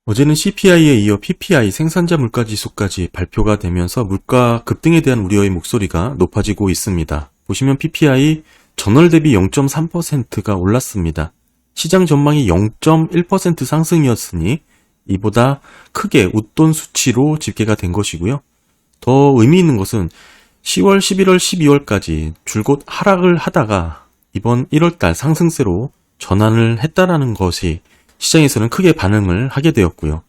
어제는 CPI에 이어 PPI 생산자 물가지수까지 발표가 되면서 물가 급등에 대한 우려의 목소리가 높아지고 있습니다. 보시면 PPI 전월 대비 0.3%가 올랐습니다. 시장 전망이 0.1% 상승이었으니 이보다 크게 웃돈 수치로 집계가 된 것이고요. 더 의미 있는 것은 10월, 11월, 12월까지 줄곧 하락을 하다가 이번 1월달 상승세로 전환을 했다라는 것이 시장에서는 크게 반응을 하게 되었고요.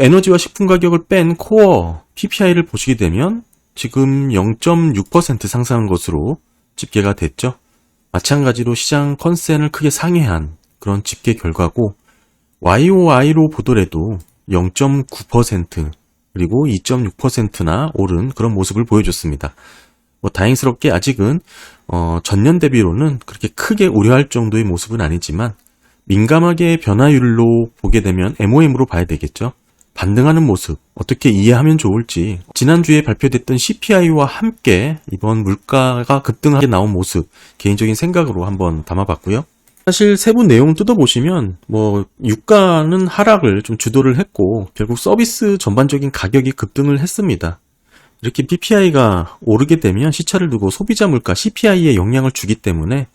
에너지와 식품 가격을 뺀 코어 PPI를 보시게 되면 지금 0.6% 상승한 것으로 집계가 됐죠. 마찬가지로 시장 컨센을 크게 상회한 그런 집계 결과고 YOI로 보더라도 0.9% 그리고 2.6%나 오른 그런 모습을 보여줬습니다. 다행스럽게 아직은 전년 대비로는 그렇게 크게 우려할 정도의 모습은 아니지만 민감하게 변화율로 보게 되면 MOM으로 봐야 되겠죠. 반등하는 모습 어떻게 이해하면 좋을지 지난주에 발표됐던 CPI와 함께 이번 물가가 급등하게 나온 모습 개인적인 생각으로 한번 담아봤고요. 사실 세부 내용 뜯어보시면 유가는 하락을 좀 주도를 했고 결국 서비스 전반적인 가격이 급등을 했습니다. 이렇게 PPI가 오르게 되면 시차를 두고 소비자 물가 CPI에 영향을 주기 때문에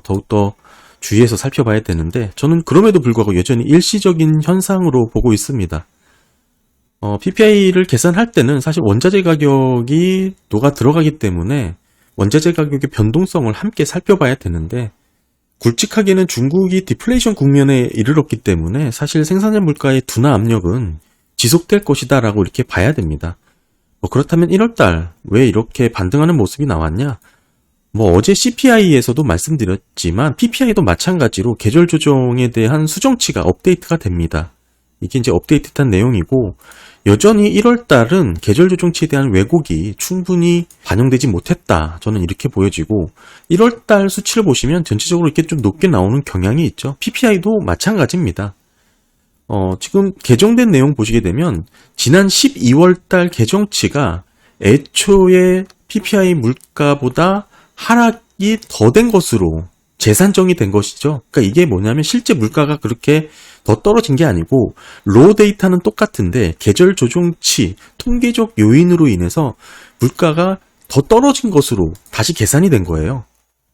더욱더 주의해서 살펴봐야 되는데 저는 그럼에도 불구하고 여전히 일시적인 현상으로 보고 있습니다. PPI를 계산할 때는 사실 원자재 가격이 녹아 들어가기 때문에 원자재 가격의 변동성을 함께 살펴봐야 되는데 굵직하게는 중국이 디플레이션 국면에 이르렀기 때문에 사실 생산자 물가의 둔화 압력은 지속될 것이다 라고 이렇게 봐야 됩니다. 그렇다면 1월달 왜 이렇게 반등하는 모습이 나왔냐? 어제 CPI에서도 말씀드렸지만 PPI도 마찬가지로 계절 조정에 대한 수정치가 업데이트가 됩니다. 이게 이제 업데이트한 내용이고 여전히 1월달은 계절 조정치에 대한 왜곡이 충분히 반영되지 못했다. 저는 이렇게 보여지고 1월달 수치를 보시면 전체적으로 이렇게 좀 높게 나오는 경향이 있죠. PPI도 마찬가지입니다. 지금 개정된 내용 보시게 되면 지난 12월달 개정치가 애초에 PPI 물가보다 하락이 더 된 것으로 재산정이 된 것이죠. 그러니까 이게 뭐냐면 실제 물가가 그렇게 더 떨어진 게 아니고 로우 데이터는 똑같은데 계절 조정치 통계적 요인으로 인해서 물가가 더 떨어진 것으로 다시 계산이 된 거예요.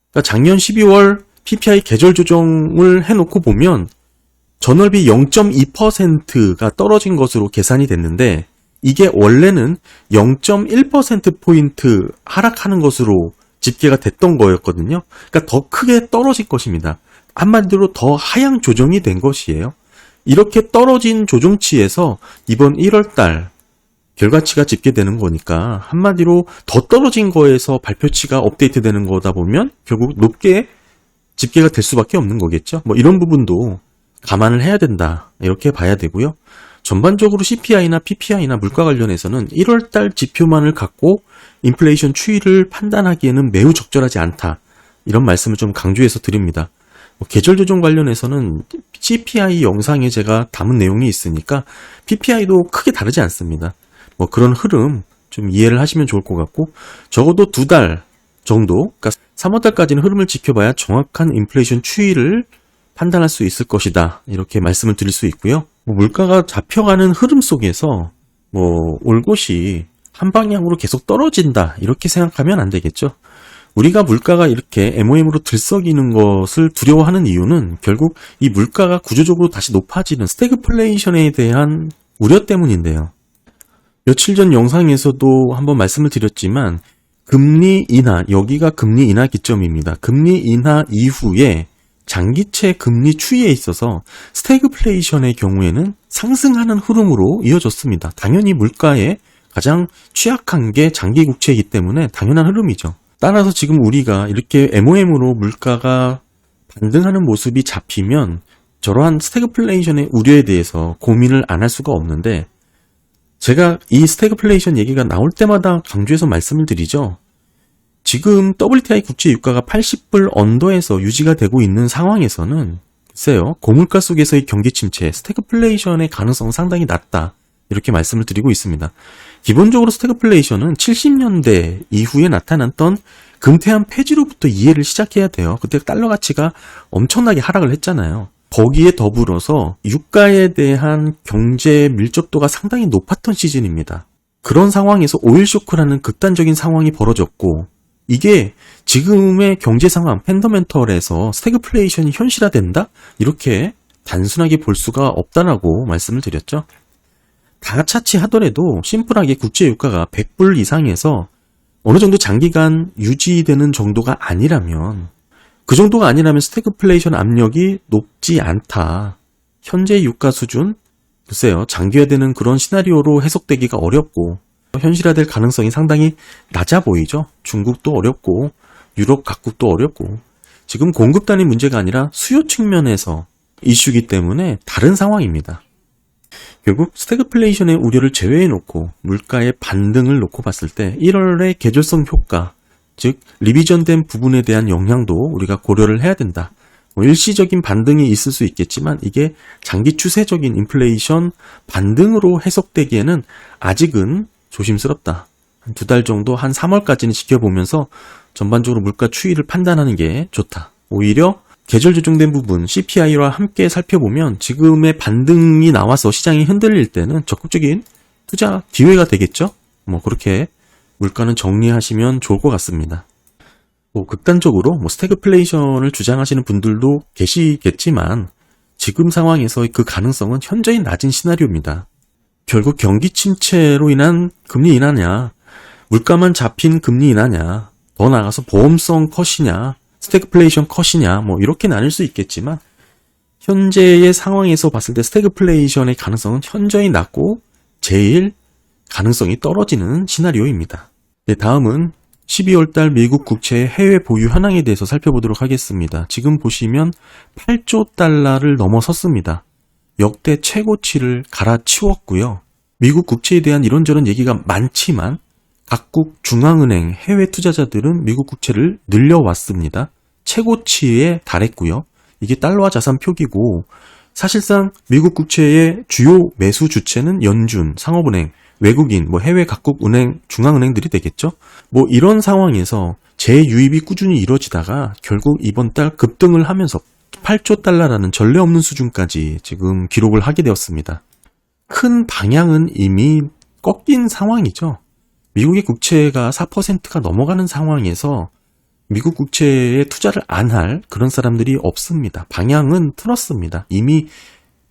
그러니까 작년 12월 PPI 계절 조정을 해놓고 보면 전월비 0.2%가 떨어진 것으로 계산이 됐는데 이게 원래는 0.1%포인트 하락하는 것으로 집계가 됐던 거였거든요. 그러니까 더 크게 떨어질 것입니다. 한마디로 더 하향 조정이 된 것이에요. 이렇게 떨어진 조정치에서 이번 1월달 결과치가 집계되는 거니까 한마디로 더 떨어진 거에서 발표치가 업데이트되는 거다 보면 결국 높게 집계가 될 수밖에 없는 거겠죠. 이런 부분도 감안을 해야 된다. 이렇게 봐야 되고요. 전반적으로 CPI나 PPI나 물가 관련해서는 1월달 지표만을 갖고 인플레이션 추이를 판단하기에는 매우 적절하지 않다. 이런 말씀을 좀 강조해서 드립니다. 계절 조정 관련해서는 CPI 영상에 제가 담은 내용이 있으니까 PPI도 크게 다르지 않습니다. 그런 흐름 좀 이해를 하시면 좋을 것 같고 적어도 2달 정도, 그러니까 3월달까지는 흐름을 지켜봐야 정확한 인플레이션 추이를 판단할 수 있을 것이다. 이렇게 말씀을 드릴 수 있고요. 물가가 잡혀가는 흐름 속에서 올 것이 한 방향으로 계속 떨어진다. 이렇게 생각하면 안 되겠죠. 우리가 물가가 이렇게 MOM으로 들썩이는 것을 두려워하는 이유는 결국 이 물가가 구조적으로 다시 높아지는 스태그플레이션에 대한 우려 때문인데요. 며칠 전 영상에서도 한번 말씀을 드렸지만 금리 인하, 여기가 금리 인하 기점입니다. 금리 인하 이후에 장기채 금리 추이에 있어서 스태그플레이션의 경우에는 상승하는 흐름으로 이어졌습니다. 당연히 물가에 가장 취약한 게 장기 국채이기 때문에 당연한 흐름이죠. 따라서 지금 우리가 이렇게 MOM으로 물가가 반등하는 모습이 잡히면 저러한 스태그플레이션의 우려에 대해서 고민을 안 할 수가 없는데 제가 이 스태그플레이션 얘기가 나올 때마다 강조해서 말씀을 드리죠. 지금 WTI 국제 유가가 80불 언더에서 유지가 되고 있는 상황에서는 글쎄요, 고물가 속에서의 경기 침체, 스태그플레이션의 가능성은 상당히 낮다. 이렇게 말씀을 드리고 있습니다. 기본적으로 스태그플레이션은 70년대 이후에 나타났던 금태한 폐지로부터 이해를 시작해야 돼요. 그때 달러 가치가 엄청나게 하락을 했잖아요. 거기에 더불어서 유가에 대한 경제 밀접도가 상당히 높았던 시즌입니다. 그런 상황에서 오일 쇼크라는 극단적인 상황이 벌어졌고, 이게 지금의 경제 상황, 펀더멘털에서 스태그플레이션이 현실화된다? 이렇게 단순하게 볼 수가 없다라고 말씀을 드렸죠. 다 차치하더라도 심플하게 국제 유가가 100불 이상에서 어느 정도 장기간 유지되는 정도가 아니라면, 그 정도가 아니라면 스태그플레이션 압력이 높지 않다. 현재 유가 수준, 글쎄요, 장기화되는 그런 시나리오로 해석되기가 어렵고 현실화될 가능성이 상당히 낮아 보이죠. 중국도 어렵고 유럽 각국도 어렵고, 지금 공급단의 문제가 아니라 수요 측면에서 이슈이기 때문에 다른 상황입니다. 결국 스태그플레이션의 우려를 제외해놓고 물가의 반등을 놓고 봤을 때 1월의 계절성 효과, 즉 리비전된 부분에 대한 영향도 우리가 고려를 해야 된다. 일시적인 반등이 있을 수 있겠지만 이게 장기 추세적인 인플레이션 반등으로 해석되기에는 아직은 조심스럽다. 한 2달 정도, 한 3월까지는 지켜보면서 전반적으로 물가 추이를 판단하는 게 좋다. 오히려 계절 조정된 부분 CPI와 함께 살펴보면 지금의 반등이 나와서 시장이 흔들릴 때는 적극적인 투자 기회가 되겠죠. 그렇게 물가는 정리하시면 좋을 것 같습니다. 극단적으로 스태그플레이션을 주장하시는 분들도 계시겠지만 지금 상황에서 그 가능성은 현저히 낮은 시나리오입니다. 결국 경기 침체로 인한 금리 인하냐, 물가만 잡힌 금리 인하냐, 더 나아가서 보험성 컷이냐, 스태그플레이션 컷이냐, 이렇게 나눌 수 있겠지만 현재의 상황에서 봤을 때 스태그플레이션의 가능성은 현저히 낮고 제일 가능성이 떨어지는 시나리오입니다. 네, 다음은 12월달 미국 국채의 해외 보유 현황에 대해서 살펴보도록 하겠습니다. 지금 보시면 8조 달러를 넘어섰습니다. 역대 최고치를 갈아치웠고요. 미국 국채에 대한 이런저런 얘기가 많지만 각국 중앙은행, 해외 투자자들은 미국 국채를 늘려왔습니다. 최고치에 달했고요. 이게 달러화 자산 표기고, 사실상 미국 국채의 주요 매수 주체는 연준, 상업은행, 외국인, 해외 각국 은행, 중앙은행들이 되겠죠. 이런 상황에서 재유입이 꾸준히 이루어지다가 결국 이번 달 급등을 하면서 8조 달러라는 전례 없는 수준까지 지금 기록을 하게 되었습니다. 큰 방향은 이미 꺾인 상황이죠. 미국의 국채가 4%가 넘어가는 상황에서 미국 국채에 투자를 안 할 그런 사람들이 없습니다. 방향은 틀었습니다. 이미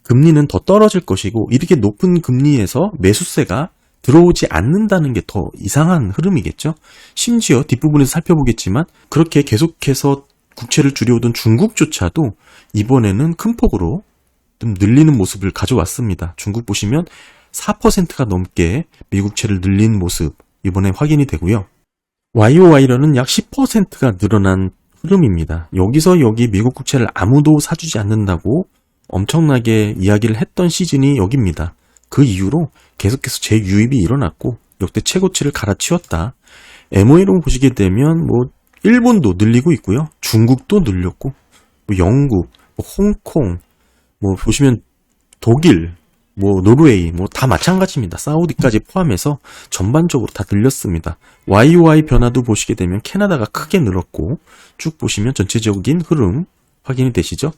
금리는 더 떨어질 것이고, 이렇게 높은 금리에서 매수세가 들어오지 않는다는 게 더 이상한 흐름이겠죠. 심지어 뒷부분에서 살펴보겠지만 그렇게 계속해서 국채를 줄여오던 중국조차도 이번에는 큰 폭으로 좀 늘리는 모습을 가져왔습니다. 중국 보시면 4%가 넘게 미국채를 늘린 모습 이번에 확인이 되고요. YOY로는 약 10%가 늘어난 흐름입니다. 여기서 여기 미국 국채를 아무도 사주지 않는다고 엄청나게 이야기를 했던 시즌이 여기입니다. 그 이후로 계속해서 재유입이 일어났고 역대 최고치를 갈아치웠다. MOE로 보시게 되면 일본도 늘리고 있고요. 중국도 늘렸고, 영국, 홍콩, 보시면 독일, 노르웨이, 다 마찬가지입니다. 사우디까지 포함해서 전반적으로 다 늘렸습니다. YOY 변화도 보시게 되면 캐나다가 크게 늘었고, 쭉 보시면 전체적인 흐름 확인이 되시죠?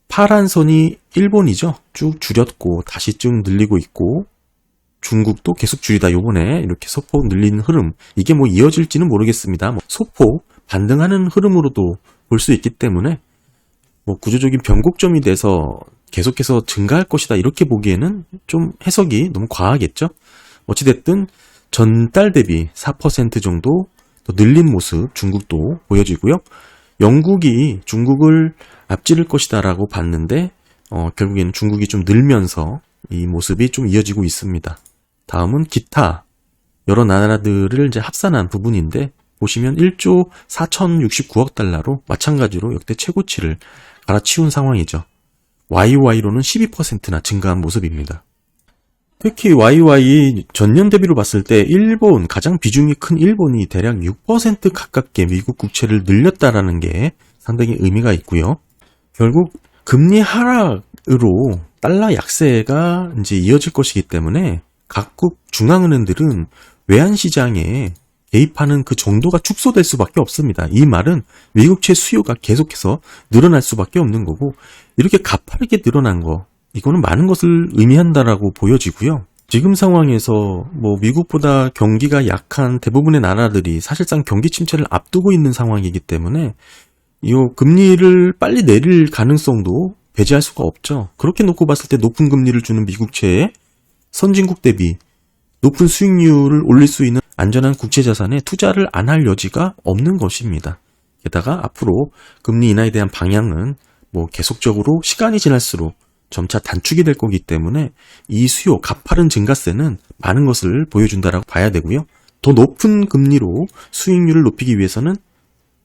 파란 선이 일본이죠. 쭉 줄였고 다시 쭉 늘리고 있고, 중국도 계속 줄이다 요번에 이렇게 소폭 늘리는 흐름, 이게 이어질지는 모르겠습니다. 소폭 반등하는 흐름으로도 볼 수 있기 때문에 구조적인 변곡점이 돼서 계속해서 증가할 것이다 이렇게 보기에는 좀 해석이 너무 과하겠죠. 어찌됐든 전달 대비 4% 정도 더 늘린 모습 중국도 보여지고요. 영국이 중국을 앞지를 것이다 라고 봤는데 결국에는 중국이 좀 늘면서 이 모습이 좀 이어지고 있습니다. 다음은 기타 여러 나라들을 이제 합산한 부분인데 보시면 1조 4,069억 달러로 마찬가지로 역대 최고치를 갈아치운 상황이죠. YOY로는 12%나 증가한 모습입니다. 특히 YOY 전년 대비로 봤을 때 일본, 가장 비중이 큰 일본이 대략 6% 가깝게 미국 국채를 늘렸다라는 게 상당히 의미가 있고요. 결국 금리 하락으로 달러 약세가 이제 이어질 것이기 때문에 각국 중앙은행들은 외환시장에 대입하는 그 정도가 축소될 수밖에 없습니다. 이 말은 미국채 수요가 계속해서 늘어날 수밖에 없는 거고, 이렇게 가파르게 늘어난 거, 이거는 많은 것을 의미한다라고 보여지고요. 지금 상황에서 뭐 미국보다 경기가 약한 대부분의 나라들이 사실상 경기 침체를 앞두고 있는 상황이기 때문에 이 금리를 빨리 내릴 가능성도 배제할 수가 없죠. 그렇게 놓고 봤을 때 높은 금리를 주는 미국채에 선진국 대비 높은 수익률을 올릴 수 있는 안전한 국채 자산에 투자를 안 할 여지가 없는 것입니다. 게다가 앞으로 금리 인하에 대한 방향은 뭐 계속적으로 시간이 지날수록 점차 단축이 될 거기 때문에 이 수요, 가파른 증가세는 많은 것을 보여준다라고 봐야 되고요. 더 높은 금리로 수익률을 높이기 위해서는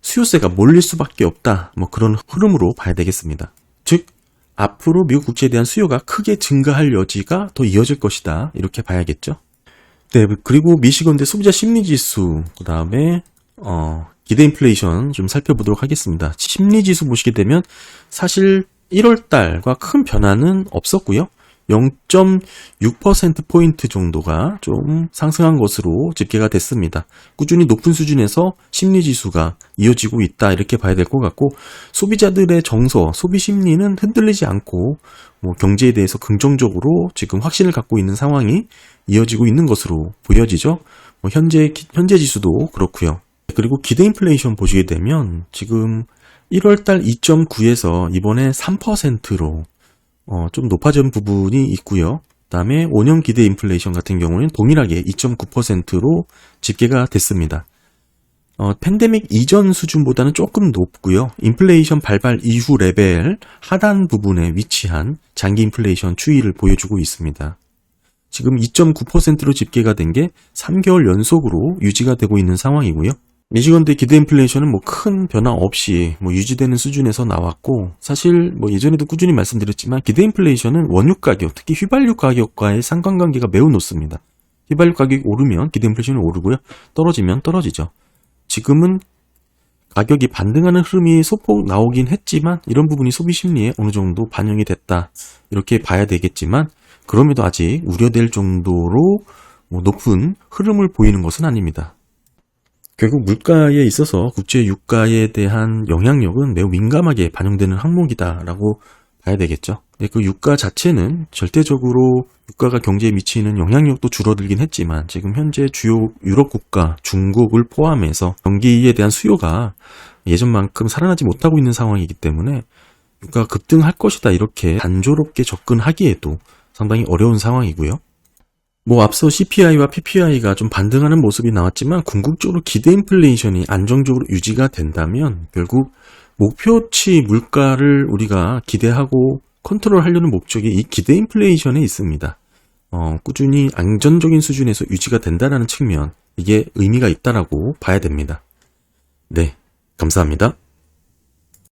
수요세가 몰릴 수밖에 없다. 뭐 그런 흐름으로 봐야 되겠습니다. 즉, 앞으로 미국 국채에 대한 수요가 크게 증가할 여지가 더 이어질 것이다. 이렇게 봐야겠죠. 네, 그리고 미시건대 소비자 심리지수, 그 다음에 기대 인플레이션 좀 살펴보도록 하겠습니다. 심리지수 보시게 되면 사실 1월달과 큰 변화는 없었고요. 0.6%포인트 정도가 좀 상승한 것으로 집계가 됐습니다. 꾸준히 높은 수준에서 심리지수가 이어지고 있다, 이렇게 봐야 될 것 같고, 소비자들의 정서, 소비 심리는 흔들리지 않고 뭐 경제에 대해서 긍정적으로 지금 확신을 갖고 있는 상황이 이어지고 있는 것으로 보여지죠. 뭐 현재 지수도 그렇고요. 그리고 기대 인플레이션 보시게 되면 지금 1월달 2.9에서 이번에 3%로 좀 높아진 부분이 있고요. 그다음에 5년 기대 인플레이션 같은 경우는 동일하게 2.9%로 집계가 됐습니다. 팬데믹 이전 수준보다는 조금 높고요. 인플레이션 발발 이후 레벨 하단 부분에 위치한 장기 인플레이션 추이를 보여주고 있습니다. 지금 2.9%로 집계가 된 게 3개월 연속으로 유지가 되고 있는 상황이고요. 미시건대 기대 인플레이션은 뭐 큰 변화 없이 뭐 유지되는 수준에서 나왔고, 사실 뭐 예전에도 꾸준히 말씀드렸지만 기대 인플레이션은 원유 가격, 특히 휘발유 가격과의 상관관계가 매우 높습니다. 휘발유 가격이 오르면 기대 인플레이션이 오르고요. 떨어지면 떨어지죠. 지금은 가격이 반등하는 흐름이 소폭 나오긴 했지만 이런 부분이 소비 심리에 어느 정도 반영이 됐다, 이렇게 봐야 되겠지만, 그럼에도 아직 우려될 정도로 뭐 높은 흐름을 보이는 것은 아닙니다. 결국 물가에 있어서 국제 유가에 대한 영향력은 매우 민감하게 반영되는 항목이다라고 봐야 되겠죠. 그 유가 자체는 절대적으로 유가가 경제에 미치는 영향력도 줄어들긴 했지만, 지금 현재 주요 유럽 국가, 중국을 포함해서 경기에 대한 수요가 예전만큼 살아나지 못하고 있는 상황이기 때문에 유가가 급등할 것이다, 이렇게 단조롭게 접근하기에도 상당히 어려운 상황이고요. 뭐 앞서 CPI와 PPI가 좀 반등하는 모습이 나왔지만, 궁극적으로 기대 인플레이션이 안정적으로 유지가 된다면 결국 목표치 물가를 우리가 기대하고 컨트롤하려는 목적이 이 기대 인플레이션에 있습니다. 꾸준히 안정적인 수준에서 유지가 된다는 측면, 이게 의미가 있다라고 봐야 됩니다. 네, 감사합니다.